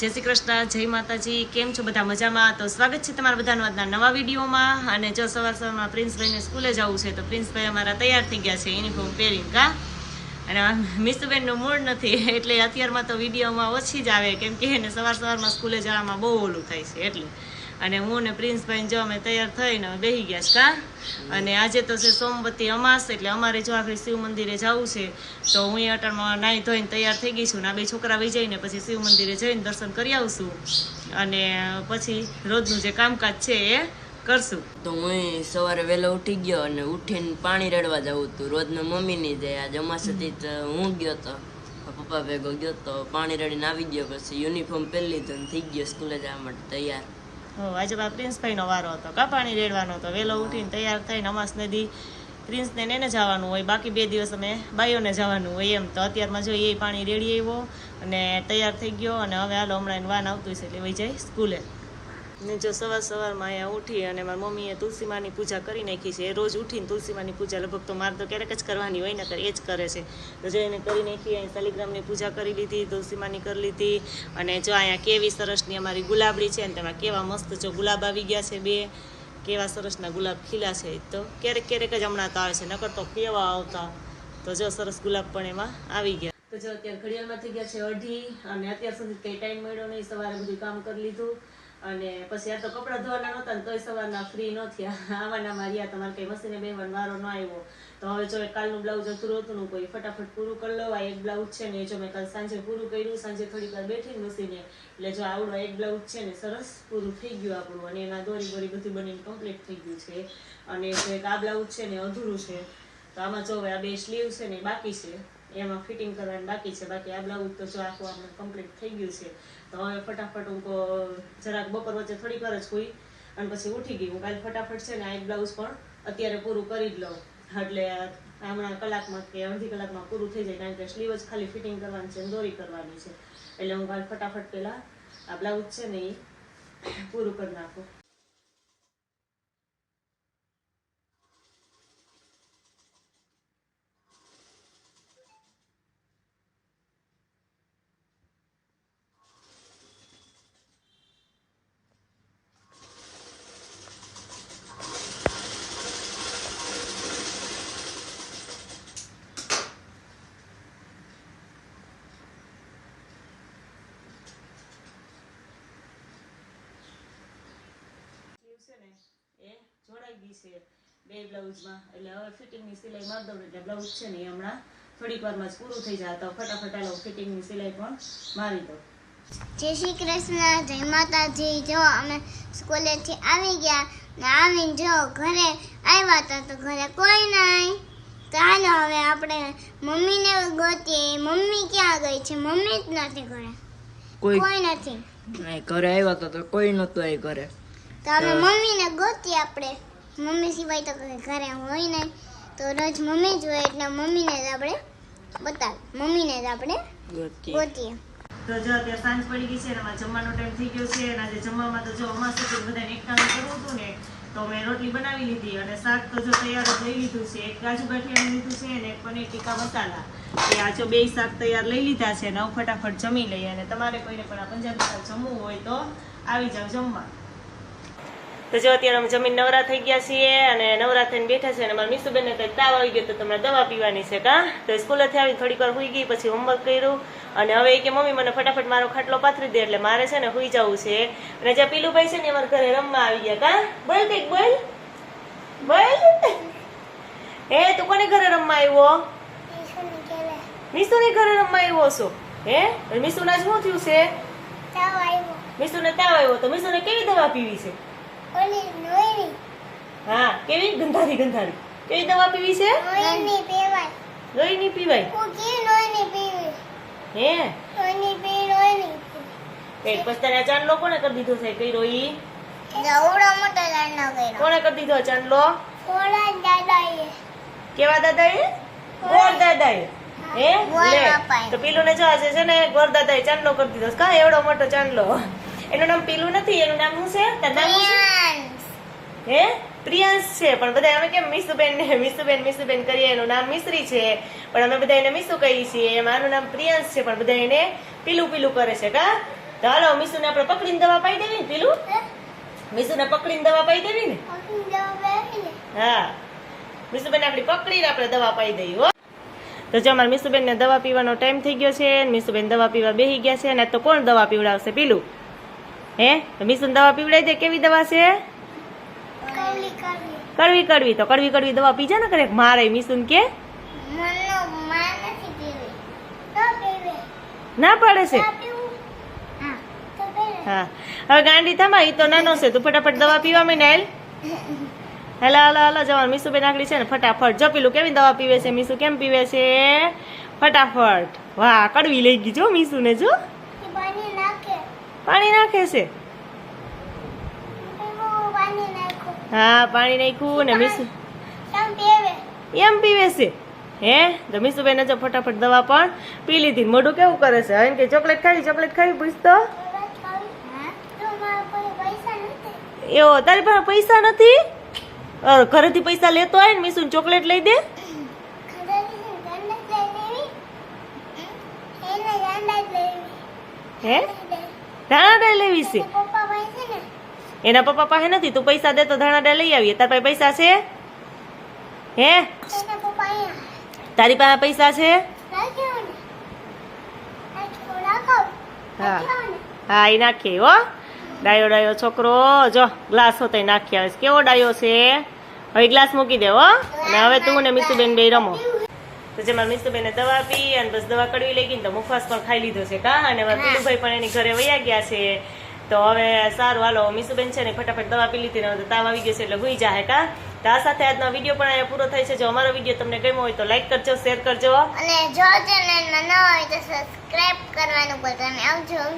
જય શ્રી કૃષ્ણ, જય માતાજી. કેમ છો બધા? મજામાં? તો સ્વાગત છે તમારા બધાનું આજના નવા વિડીયોમાં. અને જો સવારમાં પ્રિન્સભાઈને સ્કૂલે જવું છે તો પ્રિન્સભાઈ અમારા તૈયાર થઈ ગયા છે યુનિફોર્મ પહેરીને. કા અને મિસ્તુબેનનું મૂડ નથી એટલે અત્યારમાં તો વિડીયોમાં ઓછી જ આવે, કેમ કે એને સવારમાં સ્કૂલે જવામાં બહુ ઓલું થાય છે એટલે. અને હું ને પ્રિન્સભાઈ જો અમે તૈયાર થઈને બેસી ગયા છે. કા અને આજે તો છે સોમવતી અમાસ, એટલે અમારે જો આખરે શિવ મંદિરે જવું છે તો હું એ અટાણમાં નાહી ધોઈને તૈયાર થઈ ગઈ છું ને આ બે છોકરા વહી જઈને પછી શિવ મંદિરે જઈને દર્શન કરી આવશું અને પછી રોજનું જે કામકાજ છે એ કરશું. તો હું સવારે વહેલો ઉઠી ગયો અને ઉઠીને પાણી રેડવા જવું હતું. રોજનો મમ્મી ની જાય, આજે અમાસ હતી તો હું ગયો તો પપ્પા ભેગો ગયો તો પાણી રેડીને આવી ગયો. પછી યુનિફોર્મ પહેરી લીધું ને થઈ ગયો સ્કૂલે જવા માટે તૈયાર. આજે બા પ્રિન્સભાઈનો વારો હતો કા પાણી રેડવાનો હતો. વહેલો ઉઠીને તૈયાર થઈને અમાસ નદી પ્રિન્સને એને જવાનું હોય, બાકી 2 દિવસ અમે બાઈઓને જવાનું હોય એમ. તો અત્યારમાં જો એ પાણી રેડી આવ્યો અને તૈયાર થઈ ગયો અને હવે હાલો હમણાં એને વાન આવતું છે એટલે વહી જાય સ્કૂલે. ને જો સવારમાં અહીંયા ઉઠી અને મારી મમ્મીએ તુલસીમાની પૂજા કરી નાખી છે. એ રોજ ઉઠીને તુલસીમાની પૂજા લગભગ તો મારે તો ક્યારેક જ કરવાની હોય ને ત્યારે એ જ કરે છે. તો જો એને કરી નાખી, અહીં શાલિગ્રામની પૂજા કરી લીધી, તુલસીમાની કરી લીધી. અને જો અહીંયા કેવી સરસની અમારી ગુલાબડી છે ને તેમાં કેવા મસ્ત જો ગુલાબ આવી ગયા છે, 2 કેવા સરસના ગુલાબ ખીલા છે. તો ક્યારેક જ હમણાં તો આવે છે, નકર તો કેવા આવતા. તો જો સરસ ગુલાબ પણ એમાં આવી ગયા. તો જો અત્યારે ઘડિયાળમાં થઈ ગયા છે 2:30 અને અત્યાર સુધી કંઈ ટાઈમ મળ્યો નહીં. સવારે બધું કામ કરી લીધું અને પછી આ તો કપડાં ધોવાના નહોતા ને તોય સવારના ફ્રી ન થયા. આવાના માર્યા તમારે કંઈ મશીને બેવાનો વારો ન આવ્યો. તો હવે જો કાલનું બ્લાઉઝ અધૂરું હતું ને કોઈ ફટાફટ પૂરું કરી લો. આ એક બ્લાઉઝ છે ને એ જો મેં કાલ સાંજે પૂરું કર્યું. સાંજે થોડીક વાર બેઠી મશીને એટલે જો આવડું એક બ્લાઉઝ છે ને સરસ પૂરું થઈ ગયું આપણું અને એમાં દોરી બધું બનીને કમ્પ્લીટ થઈ ગયું છે. અને જો એક આ બ્લાઉઝ છે ને અધૂરું છે. તો આમાં જો આ 2 સ્લીવ છે ને બાકી છે, એમાં ફિટિંગ કરવાની બાકી છે. બાકી આ બ્લાઉઝ તો જો આખું આપણે કમ્પ્લીટ થઈ ગયું છે. તો હવે ફટાફટ હું જરાક બપોર વચ્ચે થોડીક વાર જ હોઈ અને પછી ઉઠી ગઈ. હું કાલે ફટાફટ છે ને આ એક બ્લાઉઝ પણ અત્યારે પૂરું કરી જ લઉં એટલે હમણાં કલાકમાં કે અડધી કલાકમાં પૂરું થઈ જાય, કારણ કે સ્લીવ જ ખાલી ફિટિંગ કરવાની છે, દોરી કરવાની છે. એટલે હું કાલે ફટાફટ પહેલાં આ બ્લાઉઝ છે ને એ પૂરું કરી નાખું. એ જોડાઈ ગઈ છે 2 બ્લાઉઝમાં. એટલે હવે ફિટિંગની સિલાઈ મારી દઉં એટલે બ્લાઉઝ છે ને એ હમણાં થોડીક વારમાં જ પૂરું થઈ જાય. તો ફટાફટ આલો ફિટિંગની સિલાઈ પણ મારી દઉં. જય શ્રી કૃષ્ણ, જય માતાજી. જો અમે સ્કૂલેથી આવી ગયા ને આવીને જો ઘરે આવ્યા હતા તો ઘરે કોઈ નહીં. તો હાલો હવે આપણે મમ્મીને ગોતીએ. મમ્મી ક્યાં ગઈ છે? મમ્મી જ નથી ઘરે, કોઈ નથી. ઘરે આવ્યા હતા તો કોઈ નહોતું અહીં ઘરે. તો અમે મમ્મીને ગોતીએ. આપણે મમ્મી સિવાય તો ઘરે હોય નહીં. તો રોજ મમ્મી જ હોય એટલે મમ્મીને જ આપણે મમ્મીને જ આપણે ગોતીએ. તો જો અત્યારે સાંજ પડી ગઈ છે અને અમારે જમવાનો ટાઈમ થઈ ગયો છે. અને આજે જમવામાં તો જો અમાસ સુધી બધાને એકટાણું કરવું હતું ને તો મેં રોટલી બનાવી લીધી અને શાક તો જો તૈયાર જ લઈ લીધું છે. એક કાજુ ગાંઠિયાનું લીધું છે અને એક પનીર ટીકા મસાલા. એ આ જો 2 શાક તૈયાર લઈ લીધા છે અને ફટાફટ જમી લઈએ. અને તમારે કોઈને પણ આ પંજાબી શાક જમવું હોય તો આવી જાવ જમવા. તો જો અત્યારે અમે જમીન નવરા થઈ ગયા છીએ અને નવરા થઈને બેઠા છે. અને મારા મિસુબેનને કંઈક તાવ આવી ગયો તો તમને દવા પીવાની છે. કા તો સ્કૂલેથી આવી થોડીક વાર સુઈ ગઈ, પછી હોમવર્ક કર્યું અને હવે કે મમ્મી મને ફટાફટ મારો ખાટલો પાથરી દે એટલે મારે છે ને સુઈ જવું છે. અને જ્યાં પીલુભાઈ છે ને અમારા ઘરે રમવા આવી ગયા. કા બોલ કંઈક બોલ હે તું કોને ઘરે રમવા આવ્યો? મિસુને ઘરે રમવા આવ્યો છો? હે મિસુના શું થયું છે? મિસુને તાવ આવ્યો. તો મિસુને કેવી દવા પીવી છે? હા કેવી? ગંધારી કેવી દવા પીવી છે? લોહીની પીવાય. હે એક પસ્તાના ચાંદલો કોને કરી દીધો છે? કઈ રોઈ કોને કરી દીધો ચાંદલો? કેવા દાદાએ? ગોળ દાદાએ. હે લે તો પીલું ને જો આજે છે ને ગોળ દાદાએ ચાંદલો કરી દીધો. કા એવડો મોટો ચાંદલો. એનું નામ પીલું નથી, એનું નામ શું છે? તારું નામ હે પ્રિયાંશ છે. પણ બધા અમે કેમ મિસુબેન કરીએ, એનું નામ મિશ્રી છે પણ અમે બધા એને મિસુ કહીએ છીએ. એમ આનું નામ પ્રિયાંશ છે પણ બધા એને પીલું કરે છે. કા તો હાલો મીસુને આપણે પકડીને દવા પાઈ દેવી ને પેલું મીસુને પકડીને દવા પાઈ દેવી ને હા મીસુબેન આપણી પકડીને આપણે દવા પાઈ દઈએ હો તો જો અમારા મીસુબેનને દવા પીવાનો ટાઈમ થઈ ગયો છે મીસુબેન દવા પીવા બેસી ગયા છે અને તો કોણ દવા પીવડાવશે પેલું હે તો મીસુને દવા પીવડાવી દે કેવી દવા છે કડવી કડવી તો કડવી કડવી દવા પીજા ને કરે મારે મીસુન કે ના પાડે છે હા હવે ગાંડી થમા ઈ તો નાનો છે તું ફટાફટ દવા પીવા માંડ હેલા હાલો હાલો જવાનું મીસુબેન આગળ છે ને ફટાફટ જો પેલું કેવી દવા પીવે છે મીસુ કેમ પીવે છે ફટાફટ વાહ કડવી લઈ ગઈ જો મીસુ ને જો પાણી નાખે છે હા પાણી નાખ્યું ને મીસુ એમ પીવે છે હે તો મીસુબેન જો ફટાફટ દવા પણ પી લીધી મોઢું કેવું કરે છે હવે કે ચોકલેટ ખાવી પૂછતો એવો તારી પાસે પૈસા નથી ઘરેથી પૈસા લેતો હોય ને મીસુ ચોકલેટ લઈ દે હે ધાણાડા લેવી છે એના પપ્પા પાસે નથી તું પૈસા દે તો ધાણાડા લઈ આવીએ તાર પાસે પૈસા છે હે તારી પાસે પૈસા છે હા હા એ નાખીએ હો ડાયો ડાયો છોકરો જો ગ્લાસ હોતો નાખી આવે કેવો ડાયો છે હવે ગ્લાસ મૂકી દે હો અને હવે તું ને મીસુબેન બે રમો તો જેમાં મીસુબેને દવા પી અને બસ દવા કડવી લઈ ગઈ તો મુખવાસ પણ ખાઈ લીધો છે કા અને હવે પીલુભાઈ પણ એની ઘરે વયા ગયા છે તો હવે સારું હાલો મીસુબેન છે ને ફટાફટ દવા પી લીધી ને હવે તાવ આવી ગયો છે એટલે હુઈ જાય કા તો આ સાથે આજનો વિડીયો પણ અહીંયા પૂરો થાય છે જો અમારો વિડીયો તમને ગમ્યો હોય તો લાઈક કરજો શેર કરજો અને જો ચેનલ ન હોય તો સબસ્ક્રાઇબ કરવાનું બટન આવજો